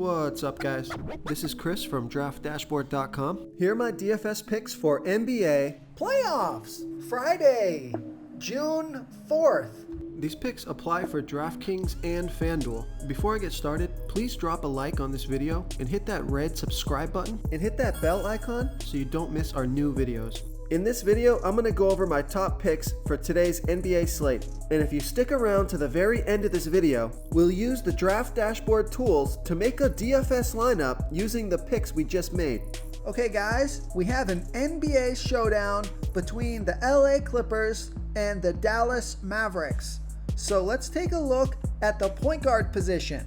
What's up, guys? This is Chris from DraftDashboard.com. Here are my DFS picks for NBA playoffs, Friday, June 4th. These picks apply for DraftKings and FanDuel. Before I get started, please drop a like on this video and hit that red subscribe button and hit that bell icon so you don't miss our new videos. In this video, I'm going to go over my top picks for today's NBA slate. And if you stick around to the very end of this video, we'll use the Draft Dashboard tools to make a DFS lineup using the picks we just made. Okay guys, we have an NBA showdown between the LA Clippers and the Dallas Mavericks. So let's take a look at the point guard position.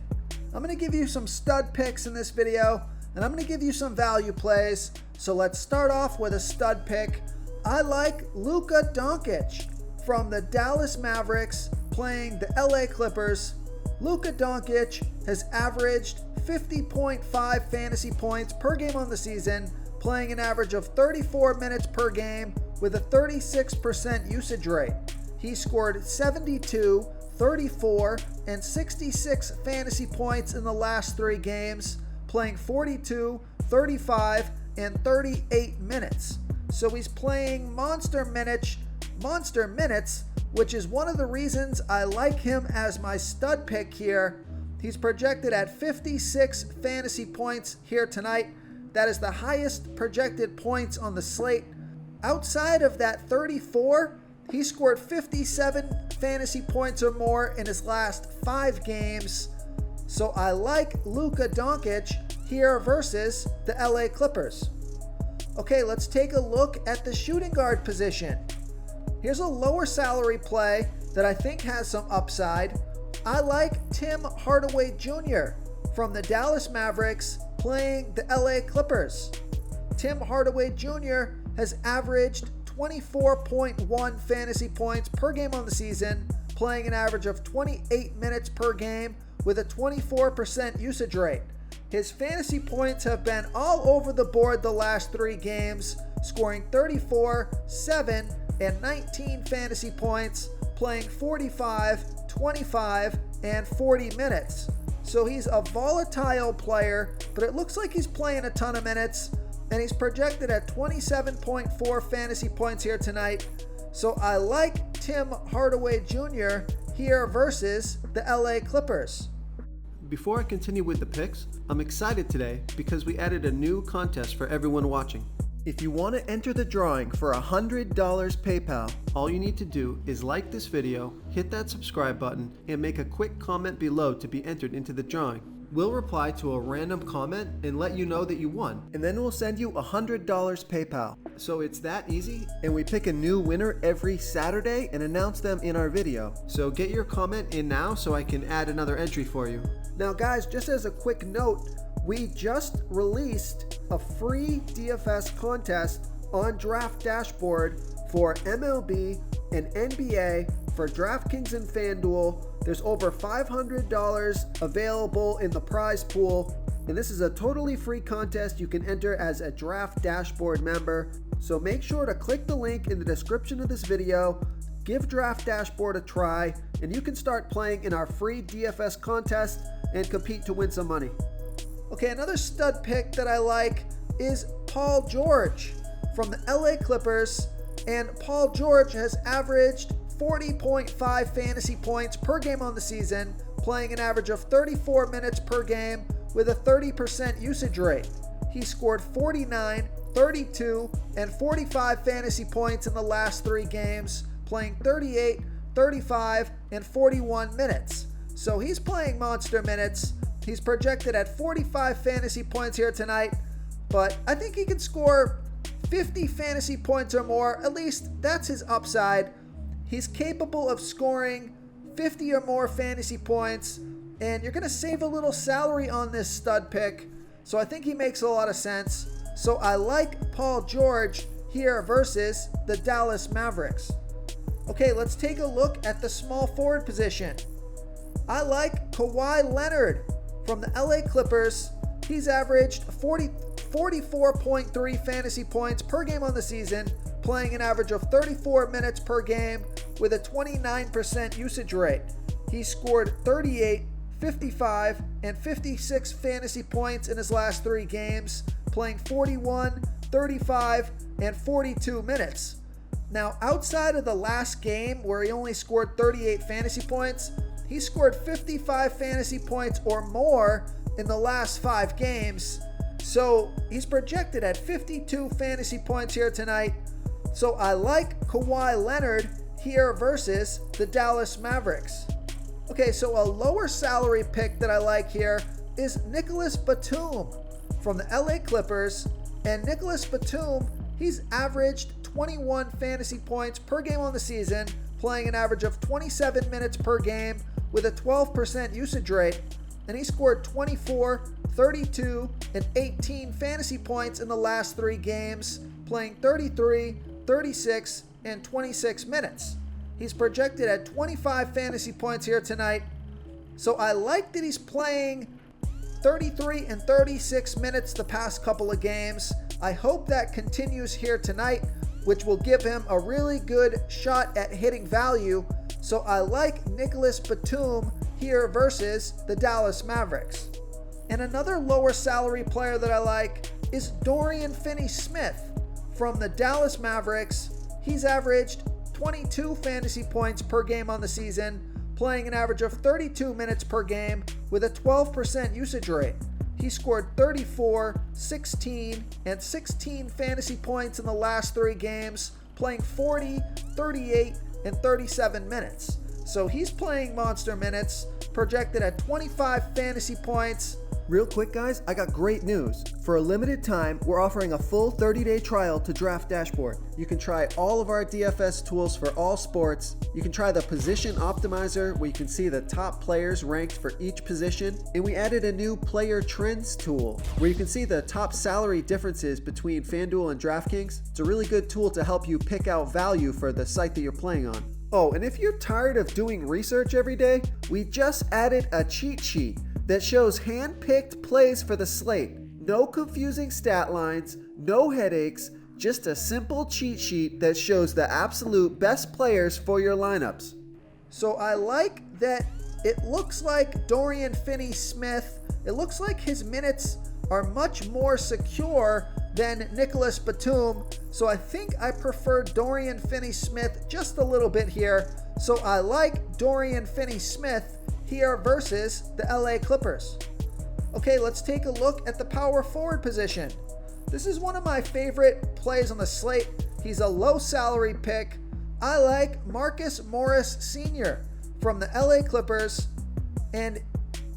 I'm going to give you some stud picks in this video, and I'm going to give you some value plays. So let's start off with a stud pick. I like Luka Doncic from the Dallas Mavericks playing the LA Clippers. Luka Doncic has averaged 50.5 fantasy points per game on the season, playing an average of 34 minutes per game with a 36% usage rate. He scored 72, 34, and 66 fantasy points in the last 3 games, playing 42, 35, and 38 minutes. So he's playing monster minutes, which is one of the reasons I like him as my stud pick here. He's projected at 56 fantasy points here tonight. That is the highest projected points on the slate. Outside of that 34, he scored 57 fantasy points or more in his last 5 games. So I like Luka Doncic here versus the LA Clippers. Okay, let's take a look at the shooting guard position. Here's a lower salary play that I think has some upside. I like Tim Hardaway Jr. from the Dallas Mavericks playing the LA Clippers. Tim Hardaway Jr. has averaged 24.1 fantasy points per game on the season, playing an average of 28 minutes per game with a 24% usage rate. His fantasy points have been all over the board the last 3 games, scoring 34, 7, and 19 fantasy points, playing 45, 25, and 40 minutes. So he's a volatile player, but it looks like he's playing a ton of minutes, and he's projected at 27.4 fantasy points here tonight. So I like Tim Hardaway Jr. here versus the LA Clippers. Before I continue with the picks, I'm excited today because we added a new contest for everyone watching. If you want to enter the drawing for $100 PayPal, all you need to do is like this video, hit that subscribe button, and make a quick comment below to be entered into the drawing. We'll reply to a random comment and let you know that you won, and then we'll send you $100 PayPal. So it's that easy, and we pick a new winner every Saturday and announce them in our video. So get your comment in now so I can add another entry for you. Now guys, just as a quick note, we just released a free DFS contest on Draft Dashboard for MLB and NBA for DraftKings and FanDuel. There's over $500 available in the prize pool, and this is a totally free contest you can enter as a Draft Dashboard member. So make sure to click the link in the description of this video, give Draft Dashboard a try, and you can start playing in our free DFS contest and compete to win some money. Okay, another stud pick that I like is Paul George from the LA Clippers, and Paul George has averaged 40.5 fantasy points per game on the season, playing an average of 34 minutes per game with a 30% usage rate. He scored 49, 32, and 45 fantasy points in the last 3 games, playing 38, 35, and 41 minutes. So he's playing monster minutes. He's projected at 45 fantasy points here tonight, but I think he can score 50 fantasy points or more. At least that's his upside. He's capable of scoring 50 or more fantasy points, and you're going to save a little salary on this stud pick, so I think he makes a lot of sense. So I like Paul George here versus the Dallas Mavericks. Okay, let's take a look at the small forward position. I like Kawhi Leonard from the LA Clippers. He's averaged 44.3 fantasy points per game on the season, playing an average of 34 minutes per game with a 29% usage rate. He scored 38, 55 and 56 fantasy points in his last 3 games, playing 41, 35, and 42 minutes. Now, outside of the last game where he only scored 38 fantasy points, he scored 55 fantasy points or more in the last 5 games. So he's projected at 52 fantasy points here tonight. So I like Kawhi Leonard here versus the Dallas Mavericks. Okay, so a lower salary pick that I like here is Nicholas Batum from the LA Clippers. And Nicholas Batum, he's averaged 21 fantasy points per game on the season, playing an average of 27 minutes per game with a 12% usage rate. And he scored 24, 32, and 18 fantasy points in the last 3 games, playing 33, 36, and 26 minutes. He's projected at 25 fantasy points here tonight. So I like that he's playing 33 and 36 minutes the past couple of games. I hope that continues here tonight, which will give him a really good shot at hitting value. So I like Nicholas Batum here versus the Dallas Mavericks. And another lower salary player that I like is Dorian Finney-Smith from the Dallas Mavericks. He's averaged 22 fantasy points per game on the season, playing an average of 32 minutes per game with a 12% usage rate. He scored 34, 16, and 16 fantasy points in the last 3 games, playing 40, 38, and 37 minutes. So he's playing monster minutes, projected at 25 fantasy points. Real quick, guys, I got great news. For a limited time, we're offering a full 30-day trial to Draft Dashboard. You can try all of our DFS tools for all sports. You can try the Position Optimizer, where you can see the top players ranked for each position. And we added a new Player Trends tool, where you can see the top salary differences between FanDuel and DraftKings. It's a really good tool to help you pick out value for the site that you're playing on. Oh, and if you're tired of doing research every day, we just added a cheat sheet that shows hand-picked plays for the slate. No confusing stat lines, no headaches, just a simple cheat sheet that shows the absolute best players for your lineups. So I like that it looks like Dorian Finney-Smith, it looks like his minutes are much more secure than Nicholas Batum. So I think I prefer Dorian Finney-Smith just a little bit here. So I like Dorian Finney-Smith here versus the LA Clippers. Okay, let's take a look at the power forward position. This is one of my favorite plays on the slate. He's a low salary pick. I like Marcus Morris Sr. from the LA Clippers, and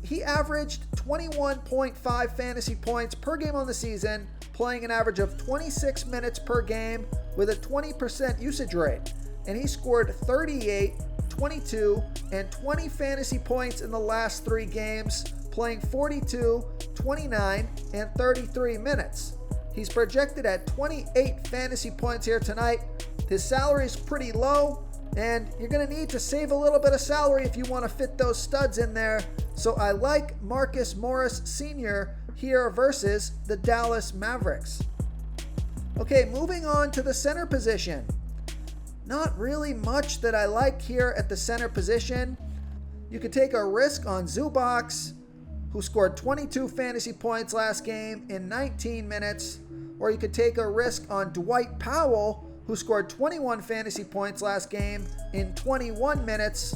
he averaged 21.5 fantasy points per game on the season, playing an average of 26 minutes per game with a 20% usage rate. And he scored 38, 22, and 20 fantasy points in the last 3 games, playing 42, 29, and 33 minutes. He's projected at 28 fantasy points here tonight. His salary is pretty low, and you're going to need to save a little bit of salary if you want to fit those studs in there. So I like Marcus Morris Sr. here versus the Dallas Mavericks. Okay, moving on to the center position. Not really much that I like here at the center position. You could take a risk on Zubac, who scored 22 fantasy points last game in 19 minutes. Or you could take a risk on Dwight Powell, who scored 21 fantasy points last game in 21 minutes.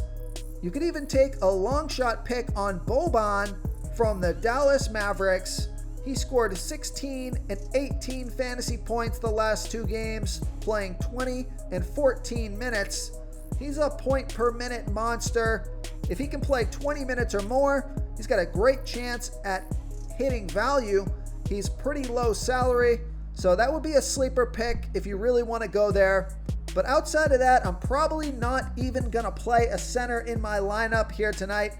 You could even take a long shot pick on Boban from the Dallas Mavericks. He scored 16 and 18 fantasy points the last 2 games, playing 20 and 14 minutes. He's a point per minute monster. If he can play 20 minutes or more, he's got a great chance at hitting value. He's pretty low salary, so that would be a sleeper pick if you really want to go there. But outside of that, I'm probably not even going to play a center in my lineup here tonight.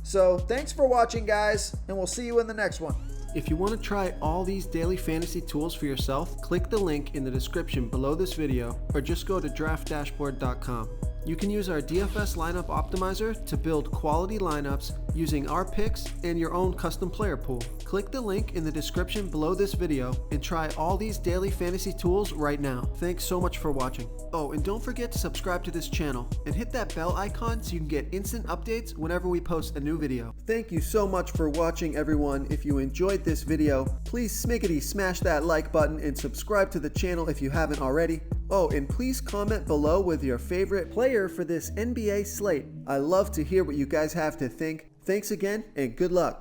So thanks for watching, guys, and we'll see you in the next one. If you want to try all these daily fantasy tools for yourself, click the link in the description below this video or just go to draftdashboard.com. You can use our DFS lineup optimizer to build quality lineups using our picks and your own custom player pool. Click the link in the description below this video and try all these daily fantasy tools right now. Thanks so much for watching. Oh, and don't forget to subscribe to this channel and hit that bell icon so you can get instant updates whenever we post a new video. Thank you so much for watching, everyone. If you enjoyed this video, please smiggity smash that like button and subscribe to the channel if you haven't already. Oh, and please comment below with your favorite player for this NBA slate. I love to hear what you guys have to think. Thanks again, and good luck.